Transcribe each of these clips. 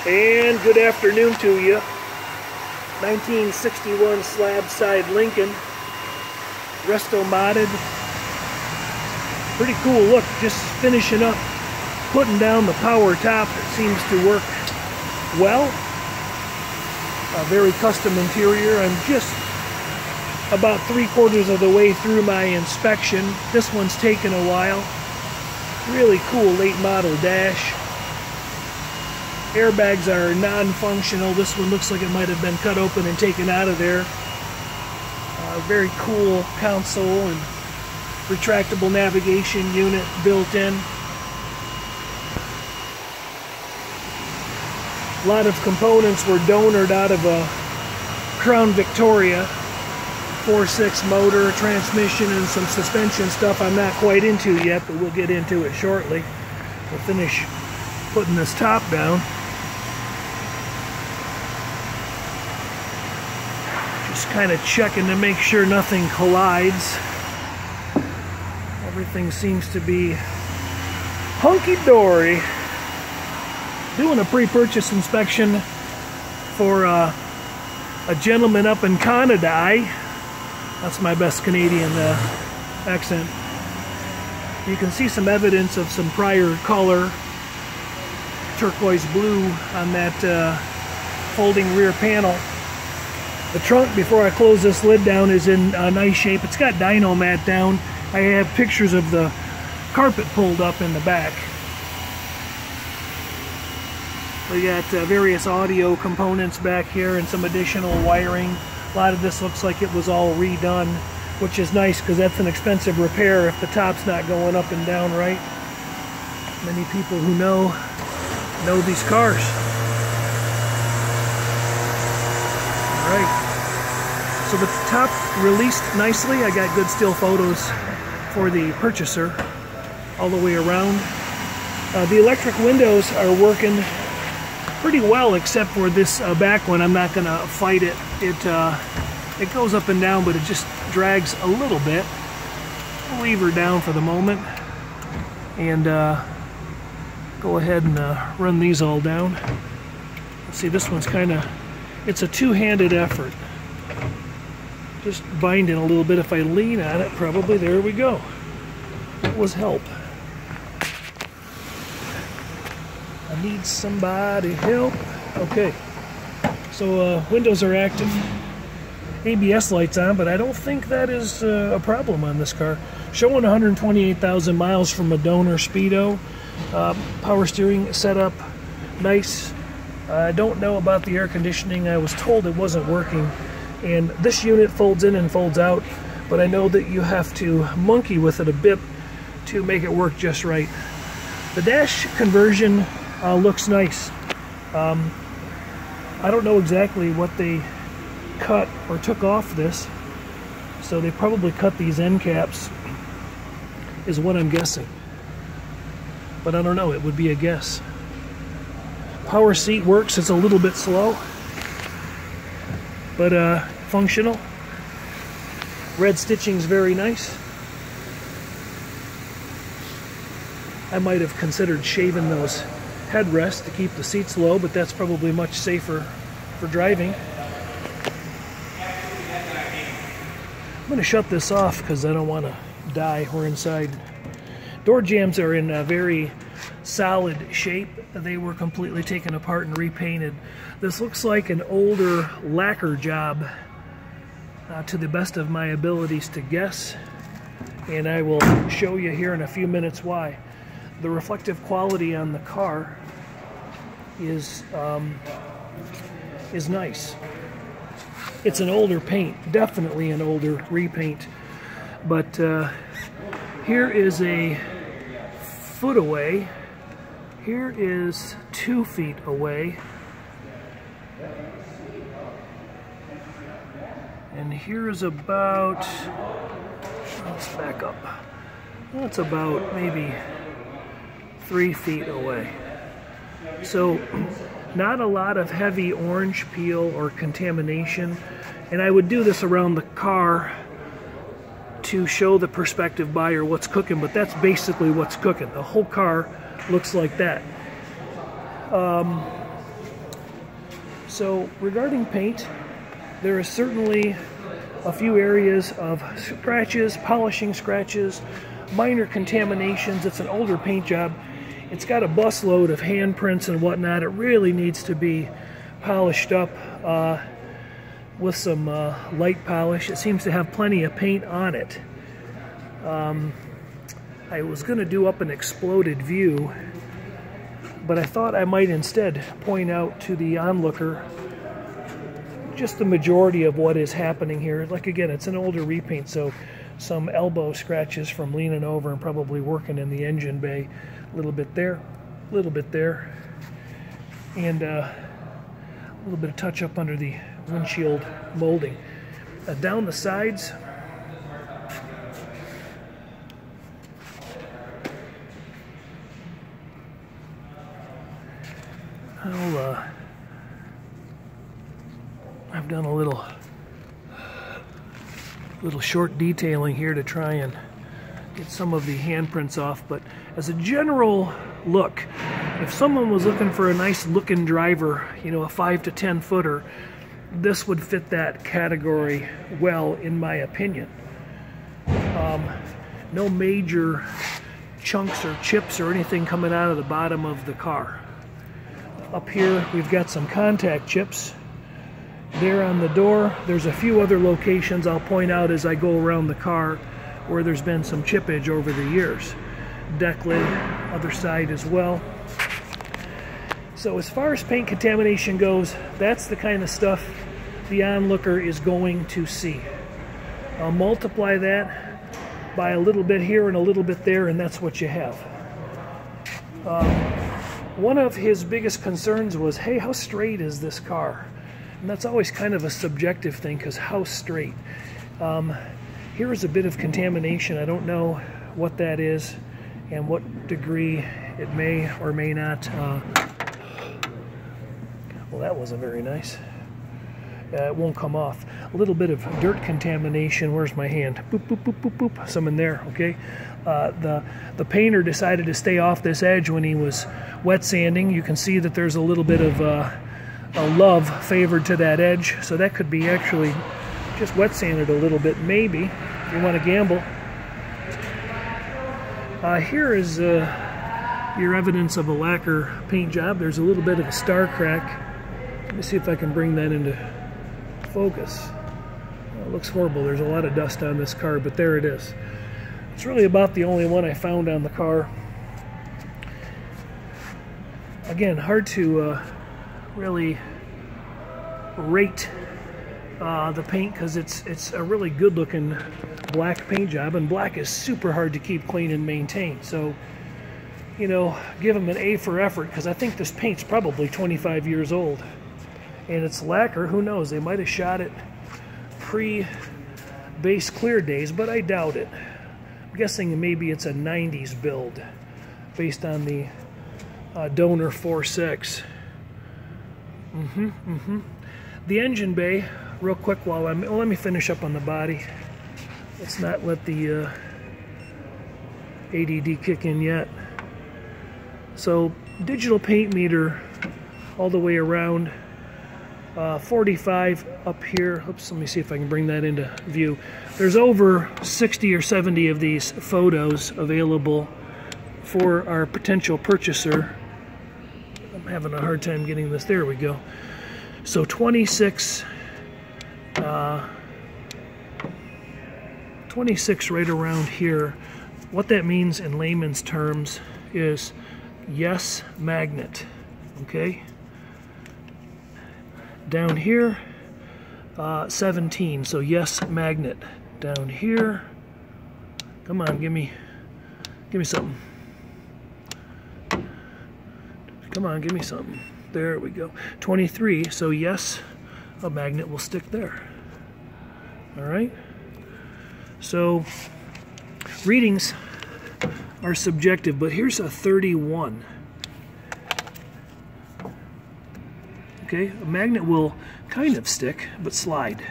And good afternoon to you. 1961 slab side Lincoln, resto modded. Pretty cool look. Just finishing up putting down the power top. It seems to work well. A very custom interior. I'm just about 3/4 of the way through my inspection. This one's taken a while. Really cool late model dash. Airbags are non-functional. This one looks like it might have been cut open and taken out of there. Very cool console and retractable navigation unit built in. A lot of components were donored out of a Crown Victoria 4.6 motor, transmission, and some suspension stuff I'm not quite into yet, but we'll get into it shortly. We'll finish putting this top down. Just kind of checking to make sure nothing collides. Everything seems to be hunky-dory. Doing a pre-purchase inspection for a gentleman up in Canada. That's my best Canadian accent. You can see some evidence of some prior color, turquoise blue on that folding rear panel. The trunk, before I close this lid down, is in nice shape. It's got dyno mat down. I have pictures of the carpet pulled up in the back. We got various audio components back here and some additional wiring. A lot of this looks like it was all redone, which is nice because that's an expensive repair if the top's not going up and down right. Many people who know these cars. All right. So the top released nicely. I got good still photos for the purchaser all the way around. The electric windows are working pretty well, except for this back one. I'm not going to fight it. It goes up and down, but it just drags a little bit. I'll leave her down for the moment and go ahead and run these all down. Let's see, this one's it's a two-handed effort. Just binding a little bit. If I lean on it, probably, there we go. That was help. I need somebody help. Okay, so windows are active. ABS lights on, but I don't think that is a problem on this car. Showing 128,000 miles from a donor Speedo. Power steering setup, nice. I don't know about the air conditioning. I was told it wasn't working. And this unit folds in and folds out, but I know that you have to monkey with it a bit to make it work just right. The dash conversion looks nice. I don't know exactly what they cut or took off this, so they probably cut these end caps, is what I'm guessing. But I don't know, it would be a guess. Power seat works. It's a little bit slow, but functional. Red stitching's very nice. I might have considered shaving those headrests to keep the seats low, but that's probably much safer for driving. I'm going to shut this off because I don't want to die. We're inside. Door jambs are in a very solid shape. They were completely taken apart and repainted. This looks like an older lacquer job, to the best of my abilities to guess, and I will show you here in a few minutes why. The reflective quality on the car is nice. It's an older paint, definitely an older repaint, but here is a foot away. Here is 2 feet away. And here is about, let's back up. That's about maybe 3 feet away. So not a lot of heavy orange peel or contamination. And I would do this around the car to show the prospective buyer what's cooking, but that's basically what's cooking. The whole car looks like that. So regarding paint, there is certainly a few areas of scratches, polishing scratches, minor contaminations. It's an older paint job. It's got a busload of handprints and whatnot. It really needs to be polished up with some light polish. It seems to have plenty of paint on it. I was going to do up an exploded view, but I thought I might instead point out to the onlooker just the majority of what is happening here. Like, again, it's an older repaint, so some elbow scratches from leaning over and probably working in the engine bay. A little bit there, a little bit there, and a little bit of touch up under the windshield molding. Down the sides, I've done a little short detailing here to try and get some of the handprints off, but as a general look, if someone was looking for a nice looking driver, you know, a 5 to 10 footer, this would fit that category well, in my opinion. No major chunks or chips or anything coming out of the bottom of the car. Up here we've got some contact chips. There on the door, there's a few other locations I'll point out as I go around the car where there's been some chippage over the years. Deck lid, other side as well. So as far as paint contamination goes, that's the kind of stuff the onlooker is going to see. I'll multiply that by a little bit here and a little bit there, and that's what you have. One of his biggest concerns was, hey, how straight is this car? And that's always kind of a subjective thing, because how straight? Here is a bit of contamination. I don't know what that is and what degree it may or may not. Well, that wasn't very nice. It won't come off. A little bit of dirt contamination. Where's my hand? Boop, boop, boop, boop, boop. Some in there, okay? The painter decided to stay off this edge when he was wet sanding. You can see that there's a little bit of a love favored to that edge, so that could be actually just wet sanded a little bit, maybe, if you want to gamble. Here is your evidence of a lacquer paint job. There's a little bit of a star crack. Let me see if I can bring that into focus. It looks horrible. There's a lot of dust on this car, but there it is. It's really about the only one I found on the car. Again, hard to really rate the paint, because it's a really good looking black paint job, and black is super hard to keep clean and maintain. So, you know, give them an A for effort, because I think this paint's probably 25 years old. And it's lacquer. Who knows? They might have shot it pre-base clear days, but I doubt it. I'm guessing maybe it's a 90s build based on the donor 4.6. The engine bay, real quick while let me finish up on the body. Let's not let the ADD kick in yet. So digital paint meter all the way around. 45 up here. Oops, let me see if I can bring that into view. There's over 60 or 70 of these photos available for our potential purchaser. I'm having a hard time getting this. There we go. So 26 right around here. What that means in layman's terms is yes magnet. Okay? Down here, 17, so yes magnet. Down here, come on, give me something. Come on, give me something. There we go. 23, so yes, a magnet will stick there. All right? So, readings are subjective, but here's a 31. Okay, a magnet will kind of stick, but slide.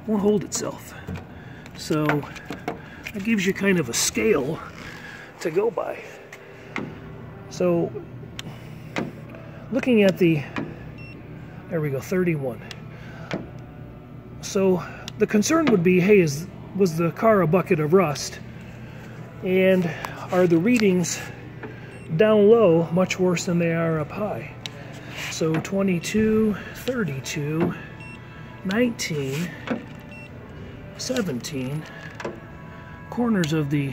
Won't hold itself. So that gives you kind of a scale to go by. So looking at the There we go, 31. So the concern would be, hey, was the car a bucket of rust? And are the readings down low much worse than they are up high? So 22, 32, 19, 17, corners of the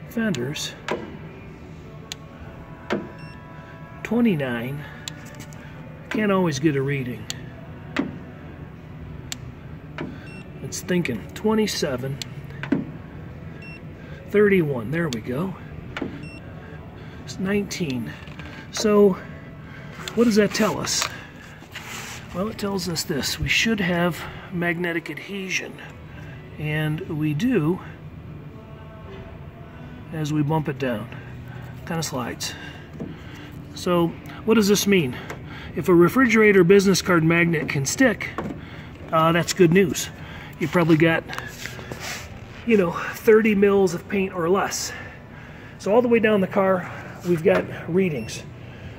fenders, 29, can't always get a reading. It's thinking 27, 31, there we go. It's 19. So what does that tell us? Well, it tells us this: we should have magnetic adhesion, and we do as we bump it down. Kind of slides. So what does this mean? If a refrigerator business card magnet can stick, that's good news. You probably got, 30 mils of paint or less. So all the way down the car, we've got readings,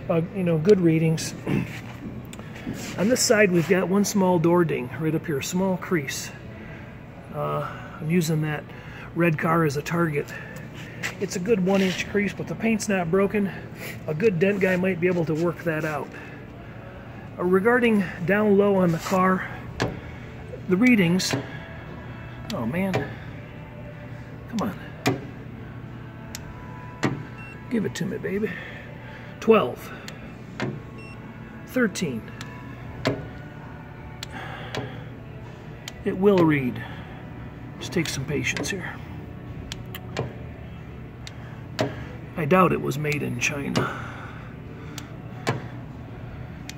good readings. On this side, we've got one small door ding right up here, small crease. I'm using that red car as a target. It's a good 1-inch crease, but the paint's not broken. A good dent guy might be able to work that out. Regarding down low on the car, the readings, oh man, come on. Give it to me, baby. 12, 13. It will read. Just take some patience here. I doubt it was made in China.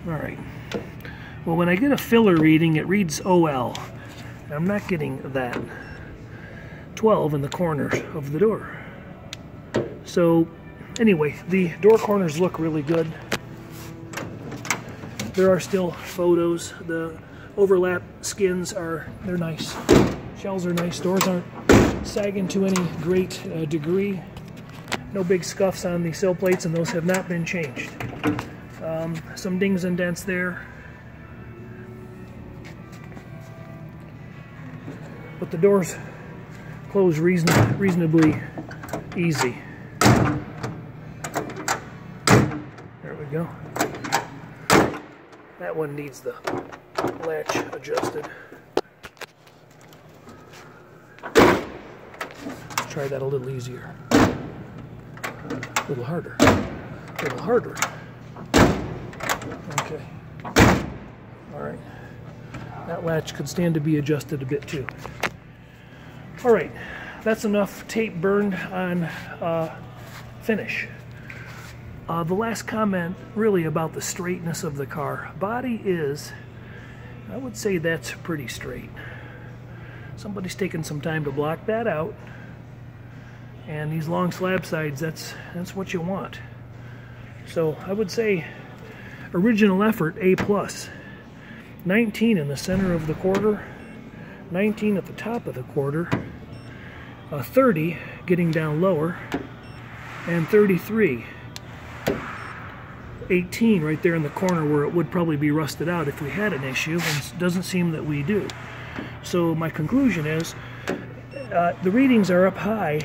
All right. Well, when I get a filler reading, it reads OL. I'm not getting that. 12 in the corners of the door. So, anyway, the door corners look really good. There are still photos. The overlap skins they're nice. Shells are nice. Doors aren't sagging to any great degree. No big scuffs on the sill plates, and those have not been changed. Some dings and dents there. But the doors close reasonably easy. There we go. That one needs the latch adjusted. Let's try that a little easier. A little harder. A little harder. Okay. All right. That latch could stand to be adjusted a bit too. All right. That's enough tape burned on finish. The last comment really about the straightness of the car. Body is, I would say that's pretty straight. Somebody's taken some time to block that out. And these long slab sides, that's what you want. So I would say original effort, A+. 19 in the center of the quarter, 19 at the top of the quarter, 30 getting down lower, and 33. 18 right there in the corner where it would probably be rusted out if we had an issue, and it doesn't seem that we do. So my conclusion is the readings are up high,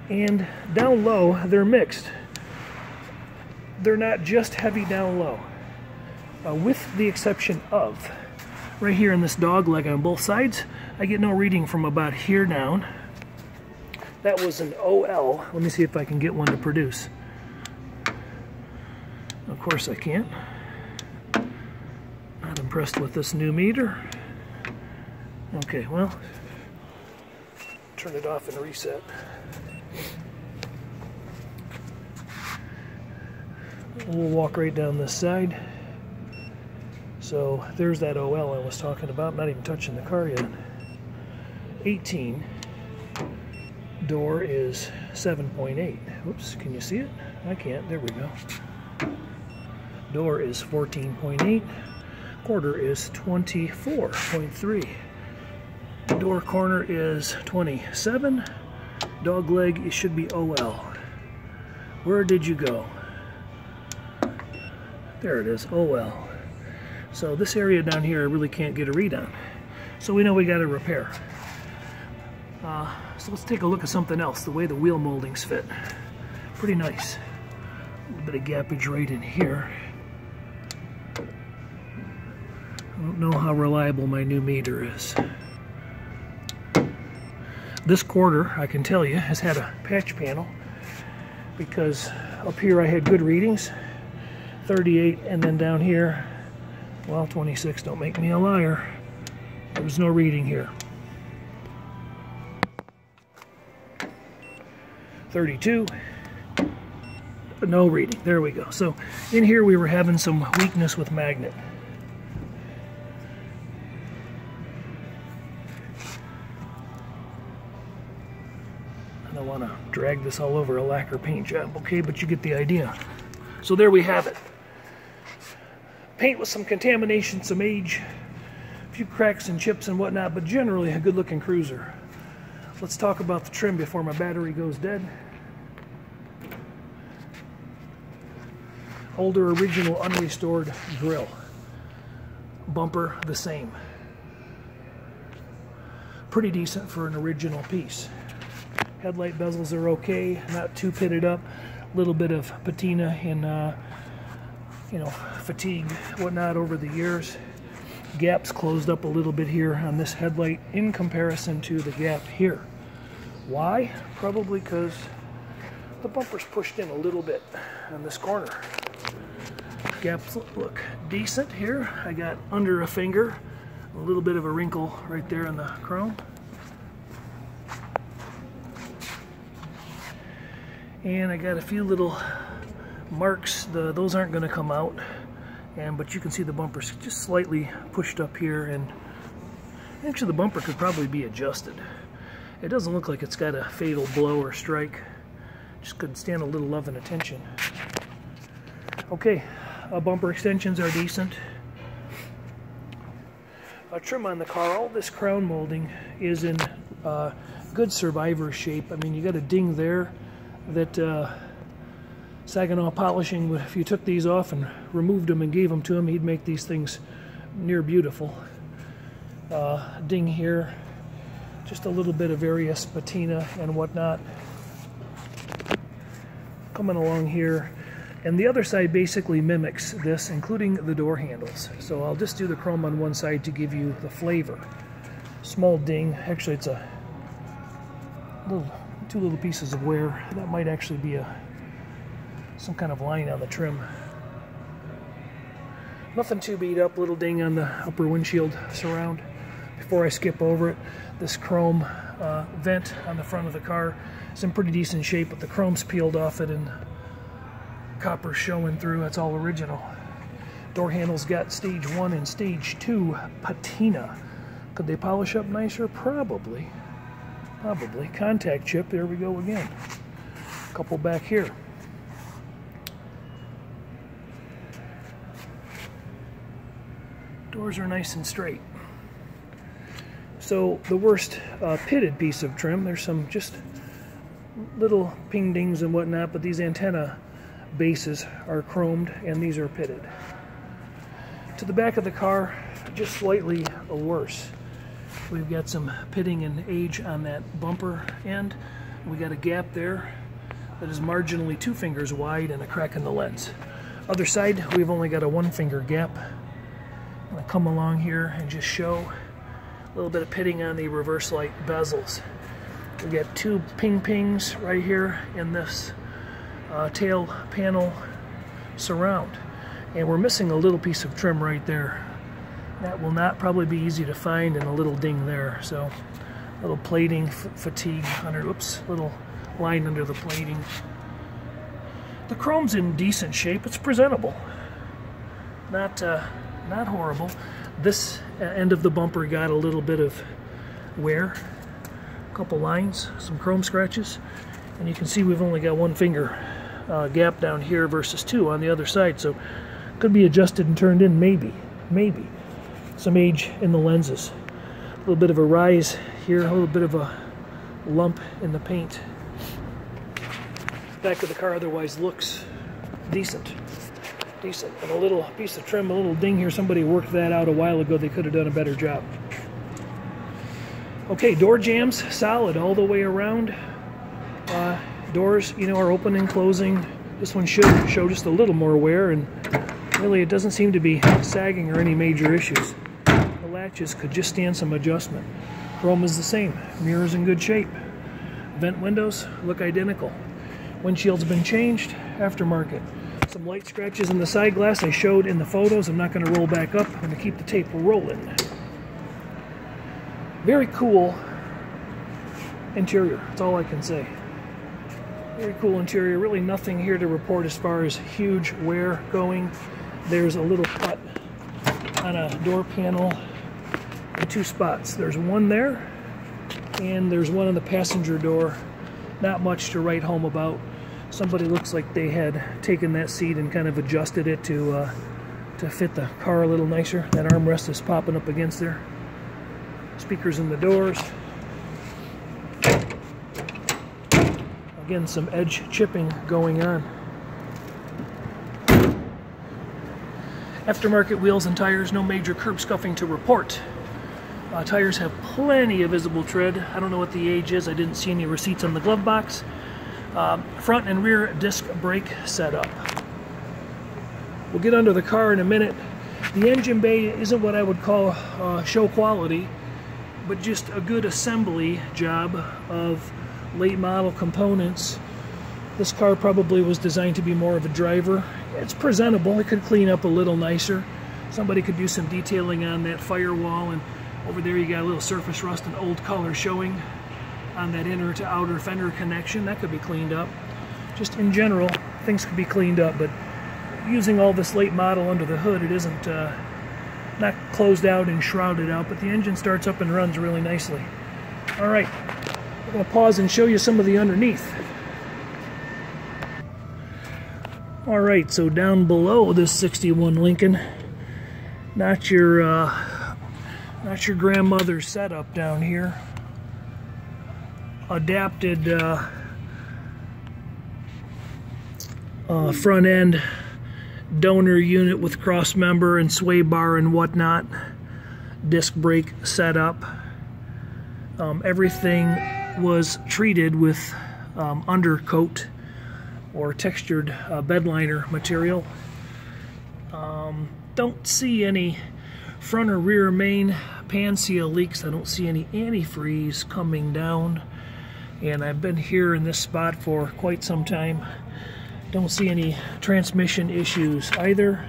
and down low they're mixed. They're not just heavy down low, with the exception of right here in this dog leg on both sides. I get no reading from about here down. That was an OL. Let me see if I can get one to produce. Of course I can't. Not impressed with this new meter. Okay, well, turn it off and reset. We'll walk right down this side. So there's that OL I was talking about. Not even touching the car yet. 18. Door is 7.8. Whoops, can you see it? I can't. There we go. Door is 14.8. Quarter is 24.3. Door corner is 27. Dog leg, it should be OL. Where did you go? There it is, OL. So this area down here I really can't get a read on. So we know we got to repair. So let's take a look at something else, the way the wheel moldings fit. Pretty nice. A little bit of gappage right in here. I don't know how reliable my new meter is. This quarter, I can tell you, has had a patch panel because up here I had good readings, 38, and then down here, well, 26, don't make me a liar. There was no reading here. 32, no reading. There we go. So in here we were having some weakness with magnet. I don't want to drag this all over a lacquer paint job, okay, but you get the idea. So there we have it. Paint with some contamination, some age, a few cracks and chips and whatnot, but generally a good looking cruiser. Let's talk about the trim before my battery goes dead. Older, original, unrestored grill. Bumper, the same. Pretty decent for an original piece. Headlight bezels are okay, not too pitted up. A little bit of patina and you know, fatigue, whatnot over the years. Gaps closed up a little bit here on this headlight in comparison to the gap here. Why? Probably because the bumper's pushed in a little bit on this corner. Gaps look decent here. I got under a finger, a little bit of a wrinkle right there in the chrome. And I got a few little marks. Those aren't going to come out, but you can see the bumper's just slightly pushed up here, and actually the bumper could probably be adjusted. It doesn't look like it's got a fatal blow or strike. Just could stand a little love and attention. Okay, bumper extensions are decent. Trim on the car. All this crown molding is in good survivor shape. I mean, you got a ding there that Saginaw Polishing, if you took these off and removed them and gave them to him, he'd make these things near beautiful. Ding here, just a little bit of various patina and whatnot. Coming along here, and the other side basically mimics this, including the door handles. So I'll just do the chrome on one side to give you the flavor. Small ding, actually it's a little, two little pieces of wear. That might actually be some kind of line on the trim. Nothing too beat up, little ding on the upper windshield surround. Before I skip over it, this chrome vent on the front of the car is in pretty decent shape, but the chrome's peeled off it and copper showing through. That's all original. Door handles got stage 1 and stage 2 patina. Could they polish up nicer? Probably. Probably. Contact chip, there we go again. A couple back here. Doors are nice and straight. So the worst pitted piece of trim, there's some just little ping dings and whatnot, but these antenna bases are chromed and these are pitted. To the back of the car, just slightly worse. We've got some pitting and age on that bumper end. We got a gap there that is marginally 2 fingers wide and a crack in the lens. Other side, we've only got a 1 finger gap. I'm going to come along here and just show a little bit of pitting on the reverse light bezels. We got 2 pings right here in this tail panel surround, and we're missing a little piece of trim right there. That will not probably be easy to find, and a little ding there. So a little plating fatigue under, oops, little line under the plating. The chrome's in decent shape. It's presentable. Not horrible. This end of the bumper got a little bit of wear. A couple lines, some chrome scratches, and you can see we've only got 1 finger gap down here versus 2 on the other side, so could be adjusted and turned in, maybe. Some age in the lenses. A little bit of a rise here, a little bit of a lump in the paint. Back of the car otherwise looks decent. decent. And a little piece of trim, a little ding here. Somebody worked that out a while ago. They could have done a better job. Okay, door jambs, solid all the way around. Doors, you know, are open and closing. This one should show just a little more wear, and really it doesn't seem to be sagging or any major issues. The latches could just stand some adjustment. Chrome is the same. Mirrors in good shape. Vent windows look identical. Windshield's been changed, aftermarket. Some light scratches in the side glass I showed in the photos. I'm not going to roll back up. I'm going to keep the tape rolling. Very cool interior. That's all I can say. Very cool interior. Really nothing here to report as far as huge wear going. There's a little cut on a door panel in 2 spots. There's one there, and there's one on the passenger door. Not much to write home about. Somebody looks like they had taken that seat and kind of adjusted it to fit the car a little nicer. That armrest is popping up against there. Speakers in the doors. Again, some edge chipping going on. Aftermarket wheels and tires, no major curb scuffing to report. Tires have plenty of visible tread. I don't know what the age is. I didn't see any receipts on the glove box. Front and rear disc brake setup. We'll get under the car in a minute. The engine bay isn't what I would call show quality, but just a good assembly job of late model components. This car probably was designed to be more of a driver. It's presentable. It could clean up a little nicer. Somebody could do some detailing on that firewall, and over there you got a little surface rust and old color showing on that inner to outer fender connection. That could be cleaned up. Just in general, things could be cleaned up, but using all this late model under the hood, it isn't not closed out and shrouded out, but the engine starts up and runs really nicely. All right, I'm going to pause and show you some of the underneath. All right, so down below this 61 Lincoln, not your grandmother's setup down here. Adapted front end donor unit with cross member and sway bar and whatnot. Disc brake setup. Everything was treated with undercoat or textured bed liner material. Don't see any front or rear main pan seal leaks. I don't see any antifreeze coming down, and I've been here in this spot for quite some time. Don't see any transmission issues either.